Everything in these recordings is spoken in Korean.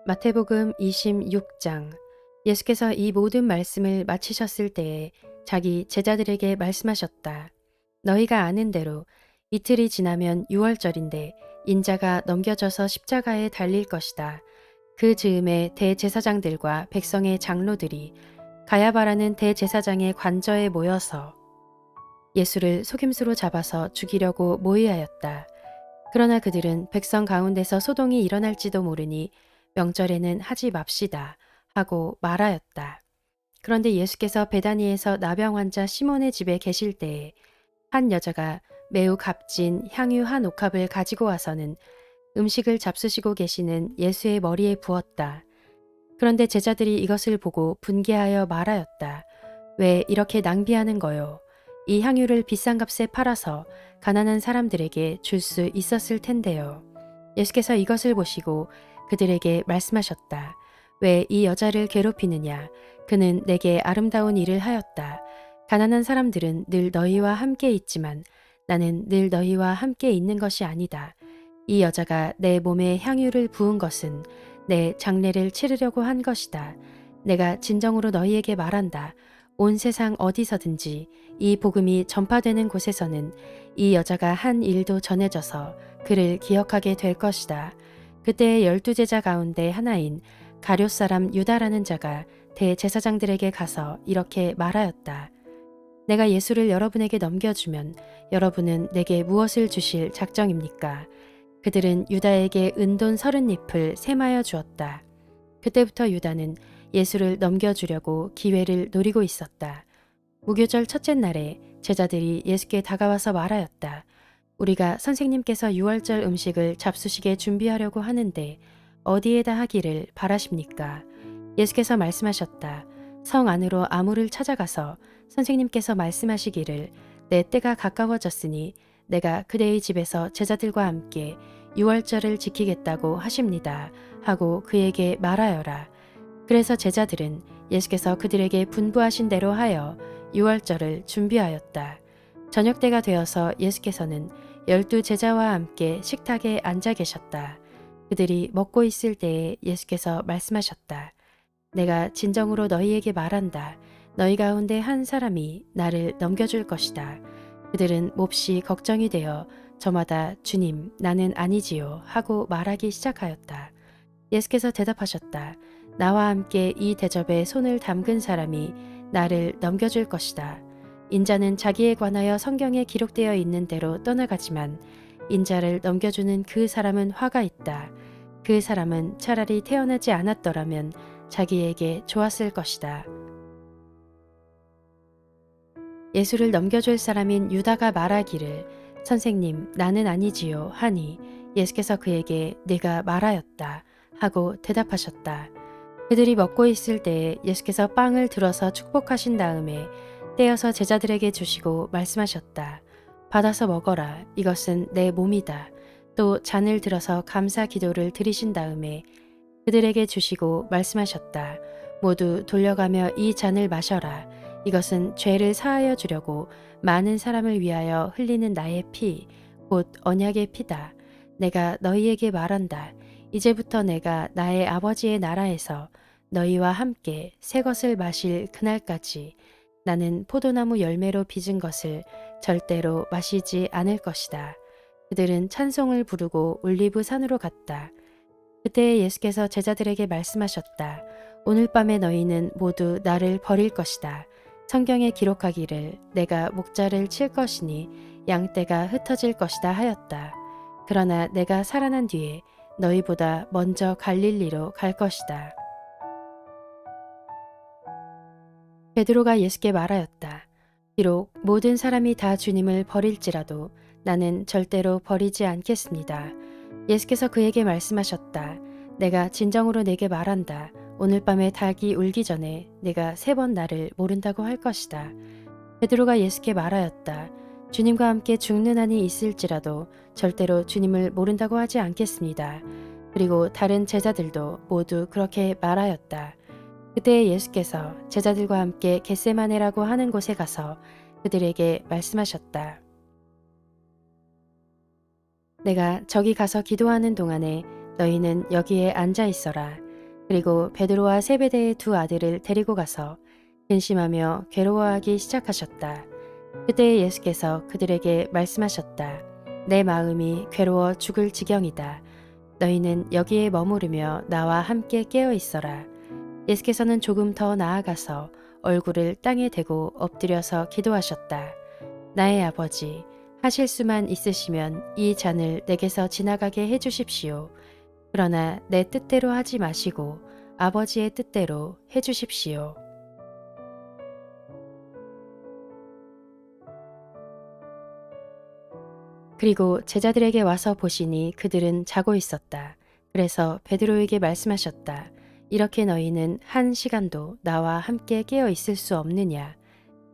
마태복음 26장. 예수께서 이 모든 말씀을 마치셨을 때에 자기 제자들에게 말씀하셨다. 너희가 아는 대로 이틀이 지나면 유월절인데 인자가 넘겨져서 십자가에 달릴 것이다. 그 즈음에 대제사장들과 백성의 장로들이 가야바라는 대제사장의 관저에 모여서 예수를 속임수로 잡아서 죽이려고 모의하였다. 그러나 그들은 백성 가운데서 소동이 일어날지도 모르니 명절에는 하지 맙시다 하고 말하였다. 그런데 예수께서 베다니에서 나병 환자 시몬의 집에 계실 때에 한 여자가 매우 값진 향유 한 옥합을 가지고 와서는 음식을 잡수시고 계시는 예수의 머리에 부었다. 그런데 제자들이 이것을 보고 분개하여 말하였다. 왜 이렇게 낭비하는 거요? 이 향유를 비싼 값에 팔아서 가난한 사람들에게 줄 수 있었을 텐데요. 예수께서 이것을 보시고 그들에게 말씀하셨다. 왜 이 여자를 괴롭히느냐? 그는 내게 아름다운 일을 하였다. 가난한 사람들은 늘 너희와 함께 있지만 나는 늘 너희와 함께 있는 것이 아니다. 이 여자가 내 몸에 향유를 부은 것은 내 장례를 치르려고 한 것이다. 내가 진정으로 너희에게 말한다. 온 세상 어디서든지 이 복음이 전파되는 곳에서는 이 여자가 한 일도 전해져서 그를 기억하게 될 것이다. 그때의 12제자 가운데 하나인 가룟 사람 유다라는 자가 대제사장들에게 가서 이렇게 말하였다. 내가 예수를 여러분에게 넘겨주면 여러분은 내게 무엇을 주실 작정입니까? 그들은 유다에게 은돈 30잎을 세마여 주었다. 그때부터 유다는 예수를 넘겨주려고 기회를 노리고 있었다. 무교절 첫째 날에 제자들이 예수께 다가와서 말하였다. 우리가 선생님께서 유월절 음식을 잡수시게 준비하려고 하는데 어디에다 하기를 바라십니까? 예수께서 말씀하셨다. 성 안으로 아무를 찾아가서 선생님께서 말씀하시기를 내 때가 가까워졌으니 내가 그대의 집에서 제자들과 함께 유월절을 지키겠다고 하십니다. 하고 그에게 말하여라. 그래서 제자들은 예수께서 그들에게 분부하신 대로 하여 유월절을 준비하였다. 저녁 때가 되어서 예수께서는 12제자와 함께 식탁에 앉아 계셨다. 그들이 먹고 있을 때에 예수께서 말씀하셨다. 내가 진정으로 너희에게 말한다. 너희 가운데 한 사람이 나를 넘겨줄 것이다. 그들은 몹시 걱정이 되어 저마다 주님, 나는 아니지요 하고 말하기 시작하였다. 예수께서 대답하셨다. 나와 함께 이 대접에 손을 담근 사람이 나를 넘겨줄 것이다. 인자는 자기에 관하여 성경에 기록되어 있는 대로 떠나가지만 인자를 넘겨주는 그 사람은 화가 있다. 그 사람은 차라리 태어나지 않았더라면 자기에게 좋았을 것이다. 예수를 넘겨줄 사람인 유다가 말하기를 선생님 나는 아니지요 하니 예수께서 그에게 네가 말하였다 하고 대답하셨다. 그들이 먹고 있을 때에 예수께서 빵을 들어서 축복하신 다음에 떼어서 제자들에게 주시고 말씀하셨다. 받아서 먹어라. 이것은 내 몸이다. 또 잔을 들어서 감사 기도를 드리신 다음에 그들에게 주시고 말씀하셨다. 모두 돌려가며 이 잔을 마셔라. 이것은 죄를 사하여 주려고 많은 사람을 위하여 흘리는 나의 피, 곧 언약의 피다. 내가 너희에게 말한다. 이제부터 내가 나의 아버지의 나라에서 너희와 함께 새 것을 마실 그날까지 나는 포도나무 열매로 빚은 것을 절대로 마시지 않을 것이다. 그들은 찬송을 부르고 올리브 산으로 갔다. 그때 예수께서 제자들에게 말씀하셨다. 오늘 밤에 너희는 모두 나를 버릴 것이다. 성경에 기록하기를 내가 목자를 칠 것이니 양떼가 흩어질 것이다 하였다. 그러나 내가 살아난 뒤에 너희보다 먼저 갈릴리로 갈 것이다. 베드로가 예수께 말하였다. 비록 모든 사람이 다 주님을 버릴지라도 나는 절대로 버리지 않겠습니다. 예수께서 그에게 말씀하셨다. 내가 진정으로 내게 말한다. 오늘 밤에 닭이 울기 전에 내가 3번 나를 모른다고 할 것이다. 베드로가 예수께 말하였다. 주님과 함께 죽는 한이 있을지라도 절대로 주님을 모른다고 하지 않겠습니다. 그리고 다른 제자들도 모두 그렇게 말하였다. 그때 예수께서 제자들과 함께 겟세마네라고 하는 곳에 가서 그들에게 말씀하셨다. 내가 저기 가서 기도하는 동안에 너희는 여기에 앉아 있어라. 그리고 베드로와 세베대의 두 아들을 데리고 가서 근심하며 괴로워하기 시작하셨다. 그때 예수께서 그들에게 말씀하셨다. 내 마음이 괴로워 죽을 지경이다. 너희는 여기에 머무르며 나와 함께 깨어 있어라. 예수께서는 조금 더 나아가서 얼굴을 땅에 대고 엎드려서 기도하셨다. 나의 아버지, 하실 수만 있으시면 이 잔을 내게서 지나가게 해주십시오. 그러나 내 뜻대로 하지 마시고 아버지의 뜻대로 해주십시오. 그리고 제자들에게 와서 보시니 그들은 자고 있었다. 그래서 베드로에게 말씀하셨다. 이렇게 너희는 한 시간도 나와 함께 깨어 있을 수 없느냐?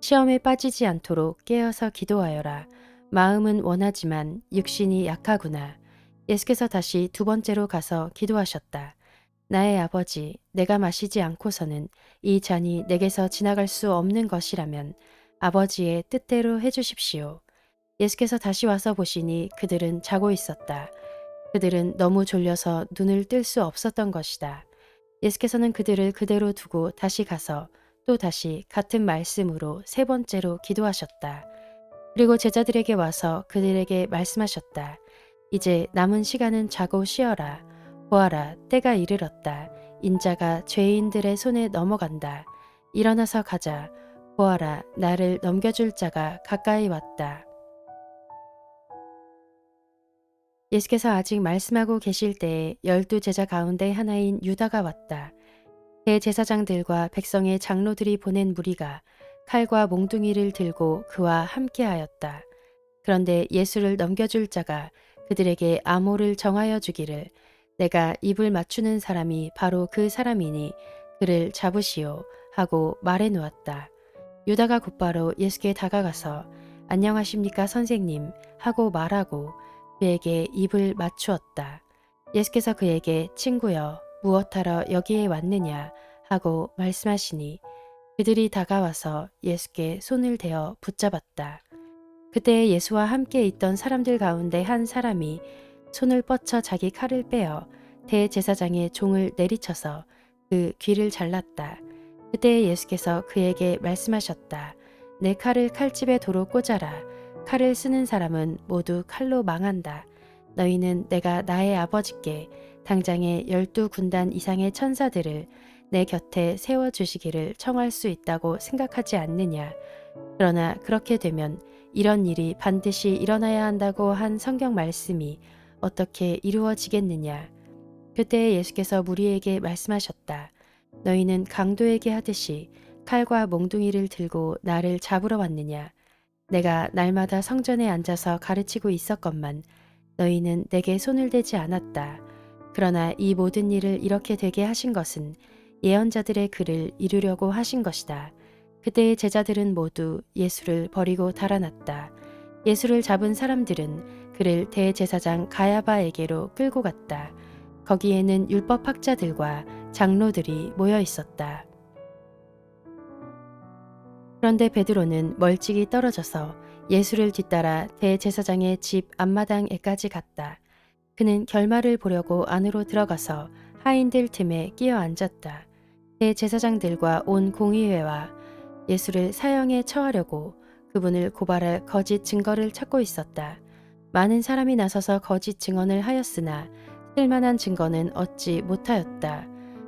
시험에 빠지지 않도록 깨어서 기도하여라. 마음은 원하지만 육신이 약하구나. 예수께서 다시 두 번째로 가서 기도하셨다. 나의 아버지, 내가 마시지 않고서는 이 잔이 내게서 지나갈 수 없는 것이라면 아버지의 뜻대로 해주십시오. 예수께서 다시 와서 보시니 그들은 자고 있었다. 그들은 너무 졸려서 눈을 뜰 수 없었던 것이다. 예수께서는 그들을 그대로 두고 다시 가서 또 다시 같은 말씀으로 세 번째로 기도하셨다. 그리고 제자들에게 와서 그들에게 말씀하셨다. 이제 남은 시간은 자고 쉬어라. 보아라, 때가 이르렀다. 인자가 죄인들의 손에 넘어간다. 일어나서 가자. 보아라, 나를 넘겨줄 자가 가까이 왔다. 예수께서 아직 말씀하고 계실 때에 12제자 가운데 하나인 유다가 왔다. 대제사장들과 백성의 장로들이 보낸 무리가 칼과 몽둥이를 들고 그와 함께하였다. 그런데 예수를 넘겨줄 자가 그들에게 암호를 정하여 주기를 내가 입을 맞추는 사람이 바로 그 사람이니 그를 잡으시오 하고 말해 놓았다. 유다가 곧바로 예수께 다가가서 안녕하십니까 선생님 하고 말하고 그에게 입을 맞추었다. 예수께서 그에게 친구여 무엇하러 여기에 왔느냐 하고 말씀하시니 그들이 다가와서 예수께 손을 대어 붙잡았다. 그때 예수와 함께 있던 사람들 가운데 한 사람이 손을 뻗쳐 자기 칼을 빼어 대제사장의 종을 내리쳐서 그 귀를 잘랐다. 그때 예수께서 그에게 말씀하셨다. 내 칼을 칼집에 도로 꽂아라. 칼을 쓰는 사람은 모두 칼로 망한다. 너희는 내가 나의 아버지께 당장에 12군단 이상의 천사들을 내 곁에 세워주시기를 청할 수 있다고 생각하지 않느냐. 그러나 그렇게 되면 이런 일이 반드시 일어나야 한다고 한 성경 말씀이 어떻게 이루어지겠느냐. 그때 예수께서 무리에게 말씀하셨다. 너희는 강도에게 하듯이 칼과 몽둥이를 들고 나를 잡으러 왔느냐. 내가 날마다 성전에 앉아서 가르치고 있었건만 너희는 내게 손을 대지 않았다. 그러나 이 모든 일을 이렇게 되게 하신 것은 예언자들의 글을 이루려고 하신 것이다. 그때의 제자들은 모두 예수를 버리고 달아났다. 예수를 잡은 사람들은 그를 대제사장 가야바에게로 끌고 갔다. 거기에는 율법학자들과 장로들이 모여 있었다. 그런데 베드로는 멀찍이 떨어져서 예수를 뒤따라 대제사장의 집 앞마당에까지 갔다. 그는 결말을 보려고 안으로 들어가서 하인들 틈에 끼어 앉았다. 대제사장들과 온 공의회와 예수를 사형에 처하려고 그분을 고발할 거짓 증거를 찾고 있었다. 많은 사람이 나서서 거짓 증언을 하였으나 쓸만한 증거는 얻지 못하였다.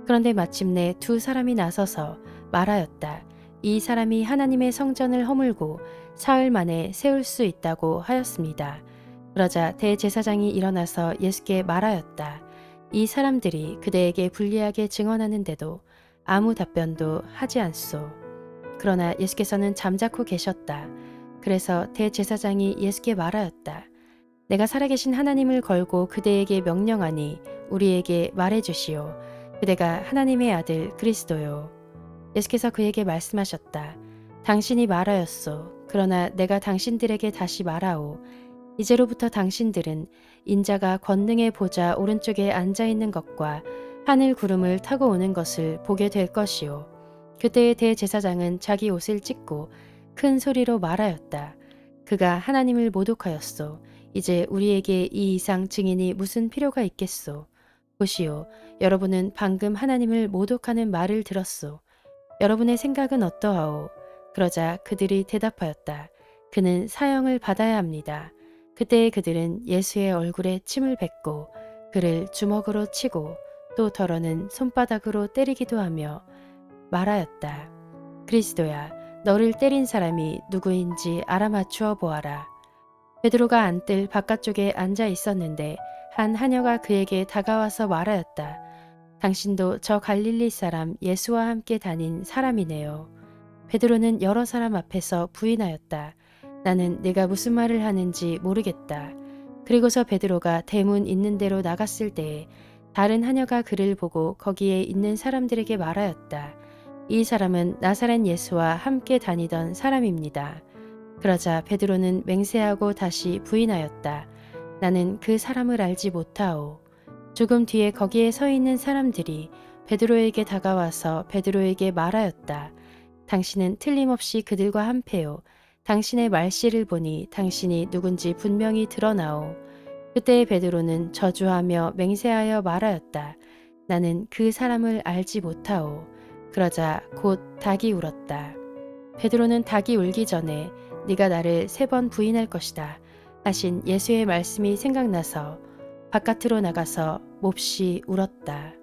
그런데 마침내 두 사람이 나서서 말하였다. 이 사람이 하나님의 성전을 허물고 사흘 만에 세울 수 있다고 하였습니다. 그러자 대제사장이 일어나서 예수께 말하였다. 이 사람들이 그대에게 불리하게 증언하는데도 아무 답변도 하지 않소. 그러나 예수께서는 잠자코 계셨다. 그래서 대제사장이 예수께 말하였다. 내가 살아계신 하나님을 걸고 그대에게 명령하니 우리에게 말해주시오. 그대가 하나님의 아들 그리스도요. 예수께서 그에게 말씀하셨다. 당신이 말하였소. 그러나 내가 당신들에게 다시 말하오. 이제로부터 당신들은 인자가 권능의 보좌 오른쪽에 앉아있는 것과 하늘 구름을 타고 오는 것을 보게 될 것이요. 그때의 대제사장은 자기 옷을 찢고 큰 소리로 말하였다. 그가 하나님을 모독하였소. 이제 우리에게 이 이상 증인이 무슨 필요가 있겠소. 보시오, 여러분은 방금 하나님을 모독하는 말을 들었소. 여러분의 생각은 어떠하오? 그러자 그들이 대답하였다. 그는 사형을 받아야 합니다. 그때 그들은 예수의 얼굴에 침을 뱉고 그를 주먹으로 치고 또 더러는 손바닥으로 때리기도 하며 말하였다. 그리스도야, 너를 때린 사람이 누구인지 알아맞추어 보아라. 베드로가 안뜰 바깥쪽에 앉아 있었는데 한 하녀가 그에게 다가와서 말하였다. 당신도 저 갈릴리 사람 예수와 함께 다닌 사람이네요. 베드로는 여러 사람 앞에서 부인하였다. 나는 내가 무슨 말을 하는지 모르겠다. 그리고서 베드로가 대문 있는 데로 나갔을 때에 다른 하녀가 그를 보고 거기에 있는 사람들에게 말하였다. 이 사람은 나사렛 예수와 함께 다니던 사람입니다. 그러자 베드로는 맹세하고 다시 부인하였다. 나는 그 사람을 알지 못하오. 조금 뒤에 거기에 서 있는 사람들이 베드로에게 다가와서 베드로에게 말하였다. 당신은 틀림없이 그들과 한패요. 당신의 말씨를 보니 당신이 누군지 분명히 드러나오. 그때 베드로는 저주하며 맹세하여 말하였다. 나는 그 사람을 알지 못하오. 그러자 곧 닭이 울었다. 베드로는 닭이 울기 전에 네가 나를 3번 부인할 것이다 하신 예수의 말씀이 생각나서 바깥으로 나가서 몹시 울었다.